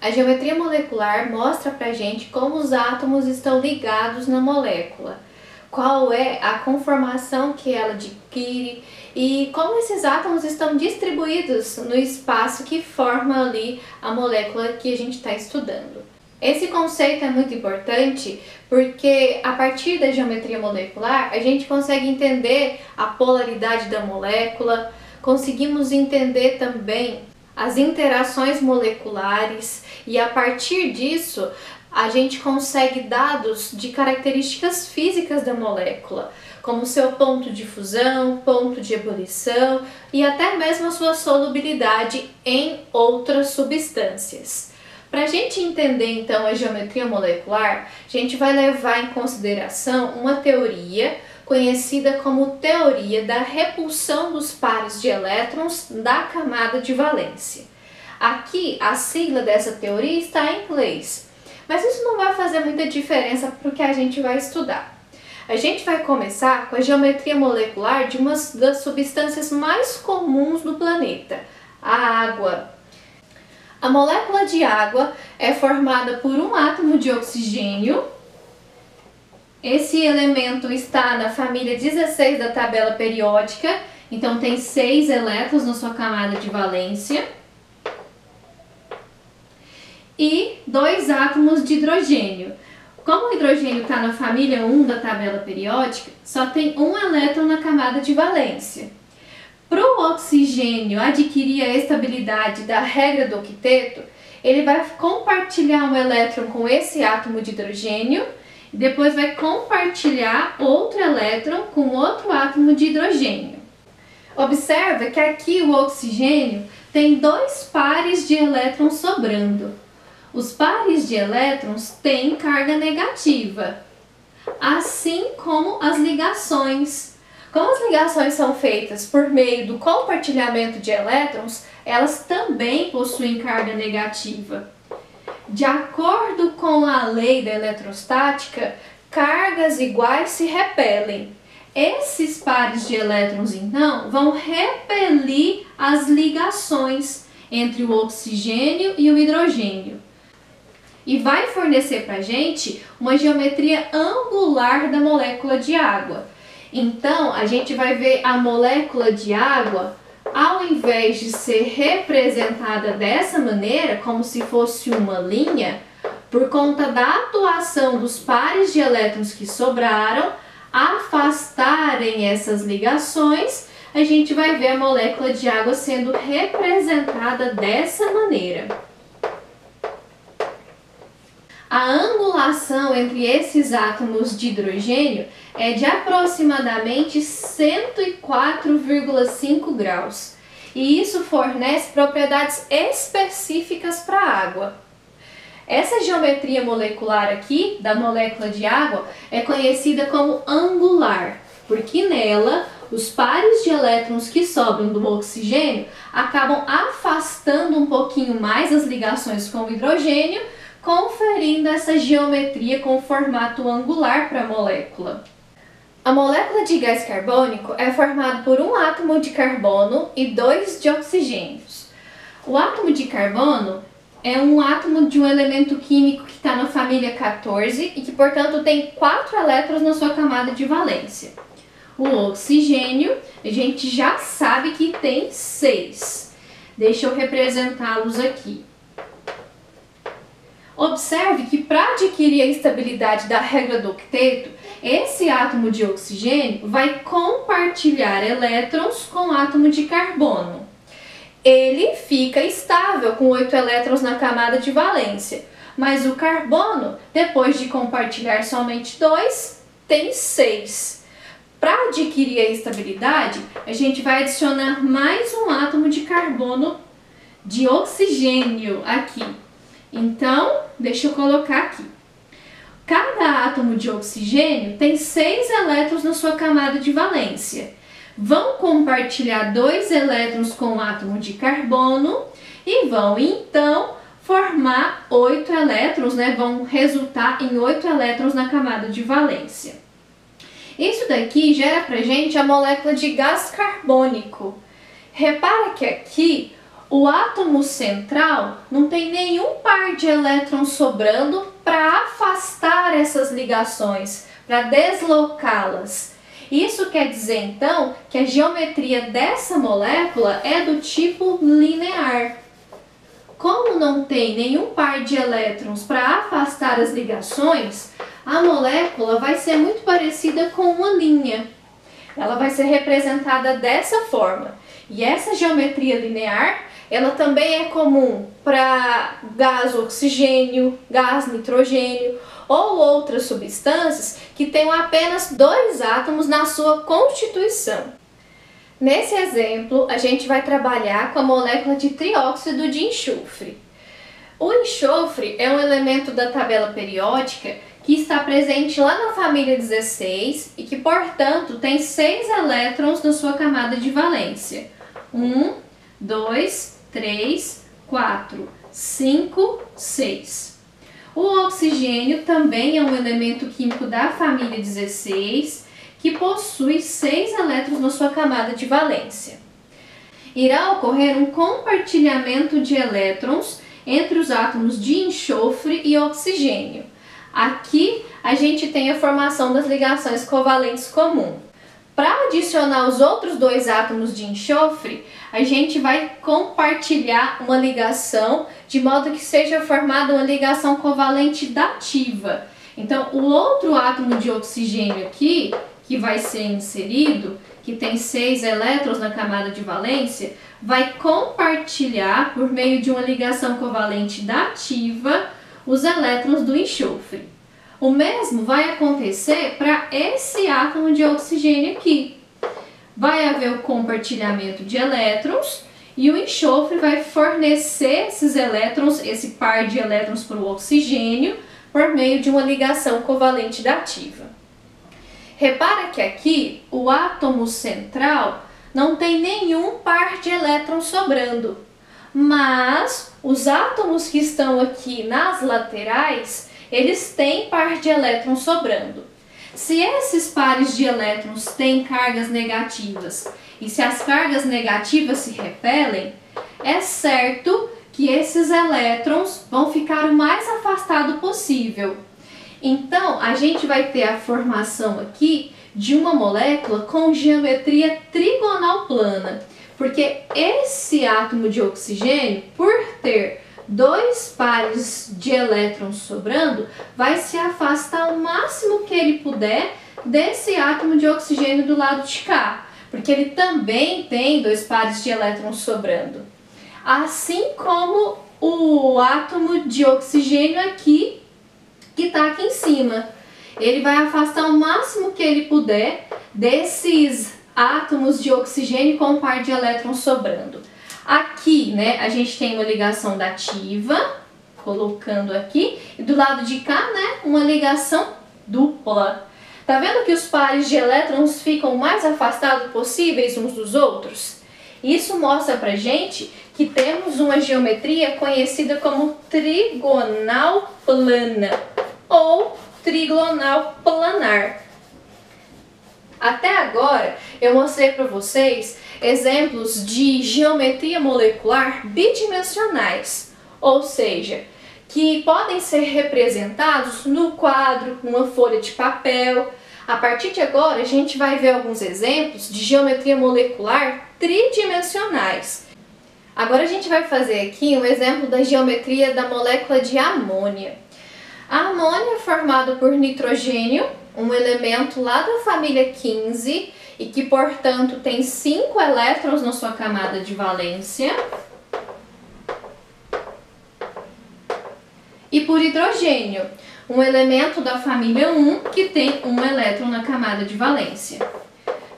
A geometria molecular mostra pra gente como os átomos estão ligados na molécula, qual é a conformação que ela adquire e como esses átomos estão distribuídos no espaço que forma ali a molécula que a gente está estudando. Esse conceito é muito importante porque a partir da geometria molecular a gente consegue entender a polaridade da molécula, conseguimos entender também as interações moleculares e a partir disso a gente consegue dados de características físicas da molécula, como seu ponto de fusão, ponto de ebulição e até mesmo a sua solubilidade em outras substâncias. Para a gente entender então a geometria molecular, a gente vai levar em consideração uma teoria conhecida como teoria da repulsão dos pares de elétrons da camada de valência. Aqui a sigla dessa teoria está em inglês, mas isso não vai fazer muita diferença para o que a gente vai estudar. A gente vai começar com a geometria molecular de uma das substâncias mais comuns do planeta, a água. A molécula de água é formada por um átomo de oxigênio. Esse elemento está na família 16 da tabela periódica, então tem 6 elétrons na sua camada de valência. E 2 átomos de hidrogênio. Como o hidrogênio está na família 1 da tabela periódica, só tem um elétron na camada de valência. Para o oxigênio adquirir a estabilidade da regra do octeto, ele vai compartilhar um elétron com esse átomo de hidrogênio e depois vai compartilhar outro elétron com outro átomo de hidrogênio. Observa que aqui o oxigênio tem 2 pares de elétrons sobrando. Os pares de elétrons têm carga negativa, assim como as ligações. Como as ligações são feitas por meio do compartilhamento de elétrons, elas também possuem carga negativa. De acordo com a lei da eletrostática, cargas iguais se repelem. Esses pares de elétrons, então, vão repelir as ligações entre o oxigênio e o hidrogênio. E vai fornecer para a gente uma geometria angular da molécula de água. Então, a gente vai ver a molécula de água, ao invés de ser representada dessa maneira, como se fosse uma linha, por conta da atuação dos pares de elétrons que sobraram, afastarem essas ligações, a gente vai ver a molécula de água sendo representada dessa maneira. A angulação entre esses átomos de hidrogênio é de aproximadamente 104,5 graus e isso fornece propriedades específicas para a água. Essa geometria molecular aqui da molécula de água é conhecida como angular, porque nela os pares de elétrons que sobram do oxigênio acabam afastando um pouquinho mais as ligações com o hidrogênio, conferindo essa geometria com formato angular para a molécula. A molécula de gás carbônico é formada por um átomo de carbono e 2 de oxigênios. O átomo de carbono é um átomo de um elemento químico que está na família 14 e que, portanto, tem 4 elétrons na sua camada de valência. O oxigênio, a gente já sabe que tem 6. Deixa eu representá-los aqui. Observe que para adquirir a estabilidade da regra do octeto, esse átomo de oxigênio vai compartilhar elétrons com o átomo de carbono. Ele fica estável com 8 elétrons na camada de valência, mas o carbono, depois de compartilhar somente 2, tem 6. Para adquirir a estabilidade, a gente vai adicionar mais um átomo de carbono de oxigênio aqui. Então, deixa eu colocar aqui. Cada átomo de oxigênio tem 6 elétrons na sua camada de valência. Vão compartilhar 2 elétrons com o átomo de carbono e vão, então, formar 8 elétrons, vão resultar em 8 elétrons na camada de valência. Isso daqui gera pra gente a molécula de gás carbônico. Repara que aqui O átomo central não tem nenhum par de elétrons sobrando para afastar essas ligações, para deslocá-las. Isso quer dizer, então, que a geometria dessa molécula é do tipo linear. Como não tem nenhum par de elétrons para afastar as ligações, a molécula vai ser muito parecida com uma linha. Ela vai ser representada dessa forma. E essa geometria linear, ela também é comum para gás oxigênio, gás nitrogênio ou outras substâncias que tenham apenas 2 átomos na sua constituição. Nesse exemplo, a gente vai trabalhar com a molécula de trióxido de enxofre. O enxofre é um elemento da tabela periódica que está presente lá na família 16 e que, portanto, tem 6 elétrons na sua camada de valência. 1, 2, 3, 4, 5, 6. O oxigênio também é um elemento químico da família 16, que possui 6 elétrons na sua camada de valência. Irá ocorrer um compartilhamento de elétrons entre os átomos de enxofre e oxigênio. Aqui a gente tem a formação das ligações covalentes comuns. Para adicionar os outros 2 átomos de enxofre, a gente vai compartilhar uma ligação de modo que seja formada uma ligação covalente dativa. Então, o outro átomo de oxigênio aqui, que vai ser inserido, que tem 6 elétrons na camada de valência, vai compartilhar, por meio de uma ligação covalente dativa, os elétrons do enxofre. O mesmo vai acontecer para esse átomo de oxigênio aqui. Vai haver o compartilhamento de elétrons e o enxofre vai fornecer esses elétrons, esse par de elétrons para o oxigênio, por meio de uma ligação covalente dativa. Repara que aqui o átomo central não tem nenhum par de elétrons sobrando, mas os átomos que estão aqui nas laterais, eles têm par de elétrons sobrando. Se esses pares de elétrons têm cargas negativas e se as cargas negativas se repelem, é certo que esses elétrons vão ficar o mais afastado possível. Então, a gente vai ter a formação aqui de uma molécula com geometria trigonal plana, porque esse átomo de oxigênio, por ter 2 pares de elétrons sobrando, vai se afastar o máximo que ele puder desse átomo de oxigênio do lado de cá, porque ele também tem 2 pares de elétrons sobrando. Assim como o átomo de oxigênio aqui, que está aqui em cima. Ele vai afastar o máximo que ele puder desses átomos de oxigênio com um par de elétrons sobrando. Aqui, né, a gente tem uma ligação dativa, colocando aqui, e do lado de cá, né, uma ligação dupla. Tá vendo que os pares de elétrons ficam o mais afastados possíveis uns dos outros? Isso mostra pra gente que temos uma geometria conhecida como trigonal plana ou trigonal planar. Até agora eu mostrei para vocês exemplos de geometria molecular bidimensionais, ou seja, que podem ser representados no quadro, numa folha de papel. A partir de agora a gente vai ver alguns exemplos de geometria molecular tridimensionais. Agora a gente vai fazer aqui um exemplo da geometria da molécula de amônia. A amônia é formada por nitrogênio, um elemento lá da família 15 e que, portanto, tem 5 elétrons na sua camada de valência. E por hidrogênio, um elemento da família 1 que tem 1 elétron na camada de valência.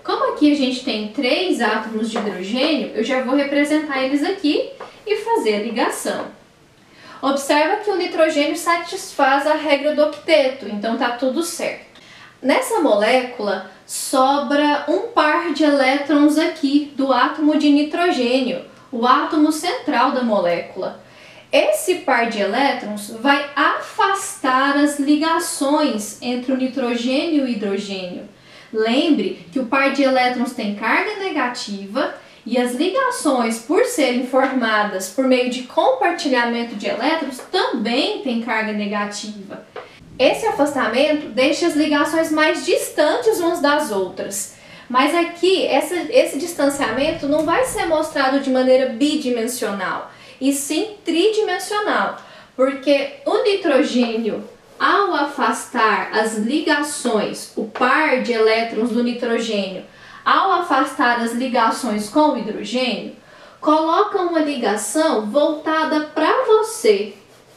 Como aqui a gente tem 3 átomos de hidrogênio, eu já vou representar eles aqui e fazer a ligação. Observa que o nitrogênio satisfaz a regra do octeto, então tá tudo certo. Nessa molécula sobra um par de elétrons aqui do átomo de nitrogênio, o átomo central da molécula. Esse par de elétrons vai afastar as ligações entre o nitrogênio e o hidrogênio. Lembre que o par de elétrons tem carga negativa E as ligações, por serem formadas por meio de compartilhamento de elétrons, também têm carga negativa. Esse afastamento deixa as ligações mais distantes umas das outras. Mas aqui, esse distanciamento não vai ser mostrado de maneira bidimensional, e sim tridimensional, porque o nitrogênio, ao afastar as ligações, o par de elétrons do nitrogênio, ao afastar as ligações com o hidrogênio, coloca uma ligação voltada para você,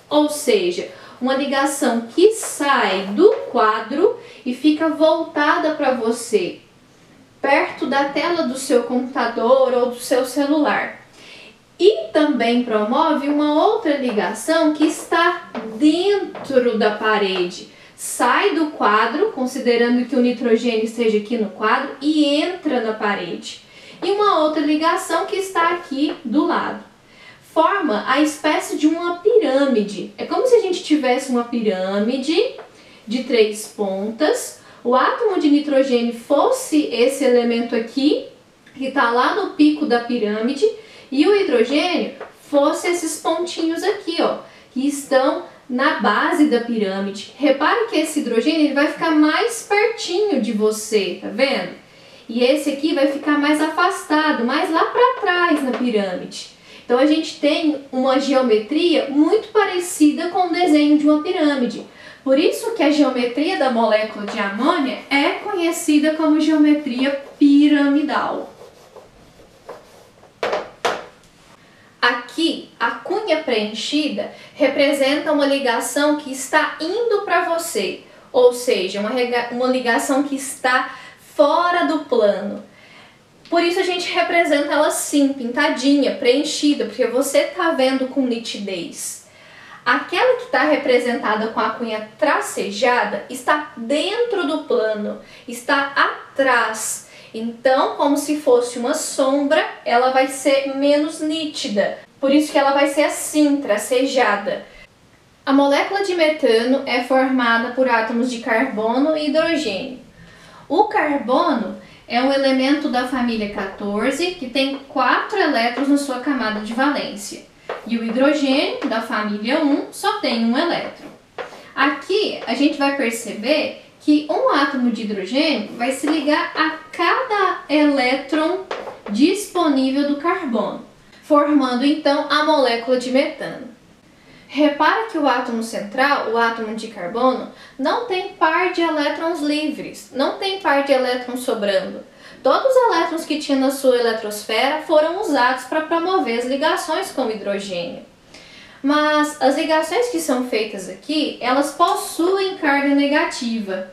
ou seja, uma ligação que sai do quadro e fica voltada para você, perto da tela do seu computador ou do seu celular. E também promove uma outra ligação que está dentro da parede. Sai do quadro, considerando que o nitrogênio esteja aqui no quadro, e entra na parede. E uma outra ligação que está aqui do lado. Forma a espécie de uma pirâmide. É como se a gente tivesse uma pirâmide de 3 pontas. O átomo de nitrogênio fosse esse elemento aqui, que está lá no pico da pirâmide, e o hidrogênio fosse esses pontinhos aqui, ó, que estão na base da pirâmide. Repare que esse hidrogênio ele vai ficar mais pertinho de você, tá vendo? E esse aqui vai ficar mais afastado, mais lá para trás na pirâmide. Então a gente tem uma geometria muito parecida com o desenho de uma pirâmide. Por isso que a geometria da molécula de amônia é conhecida como geometria piramidal. Aqui, a cunha preenchida representa uma ligação que está indo para você, ou seja, uma ligação que está fora do plano. Por isso a gente representa ela assim, pintadinha, preenchida, porque você está vendo com nitidez. Aquela que está representada com a cunha tracejada está dentro do plano, está atrás. Então, como se fosse uma sombra, ela vai ser menos nítida. Por isso que ela vai ser assim, tracejada. A molécula de metano é formada por átomos de carbono e hidrogênio. O carbono é um elemento da família 14 que tem 4 elétrons na sua camada de valência. E o hidrogênio, da família 1, só tem 1 elétron. Aqui a gente vai perceber que um átomo de hidrogênio vai se ligar a cada elétron disponível do carbono, formando então a molécula de metano. Repara que o átomo central, o átomo de carbono, não tem par de elétrons livres, não tem par de elétrons sobrando. Todos os elétrons que tinha na sua eletrosfera foram usados para promover as ligações com o hidrogênio. Mas as ligações que são feitas aqui, elas possuem carga negativa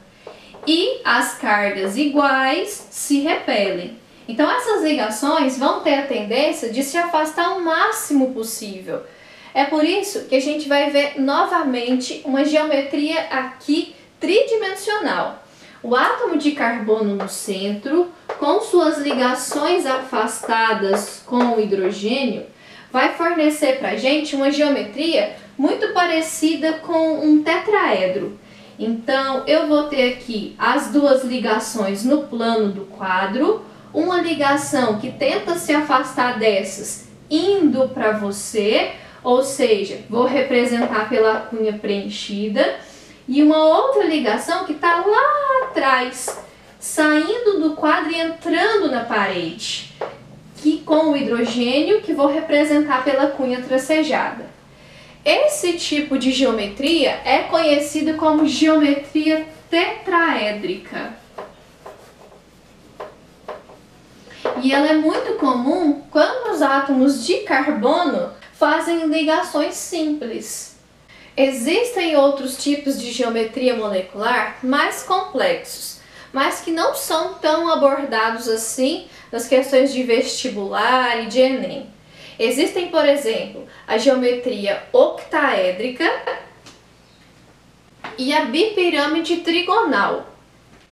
e as cargas iguais se repelem. Então essas ligações vão ter a tendência de se afastar o máximo possível. É por isso que a gente vai ver novamente uma geometria aqui tridimensional. O átomo de carbono no centro, com suas ligações afastadas com o hidrogênio, vai fornecer para a gente uma geometria muito parecida com um tetraedro. Então, eu vou ter aqui as duas ligações no plano do quadro, uma ligação que tenta se afastar dessas indo para você, ou seja, vou representar pela cunha preenchida, e uma outra ligação que está lá atrás, saindo do quadro e entrando na parede, que com o hidrogênio, que vou representar pela cunha tracejada. Esse tipo de geometria é conhecida como geometria tetraédrica. E ela é muito comum quando os átomos de carbono fazem ligações simples. Existem outros tipos de geometria molecular mais complexos, mas que não são tão abordados assim nas questões de vestibular e de Enem. Existem, por exemplo, a geometria octaédrica e a bipirâmide trigonal.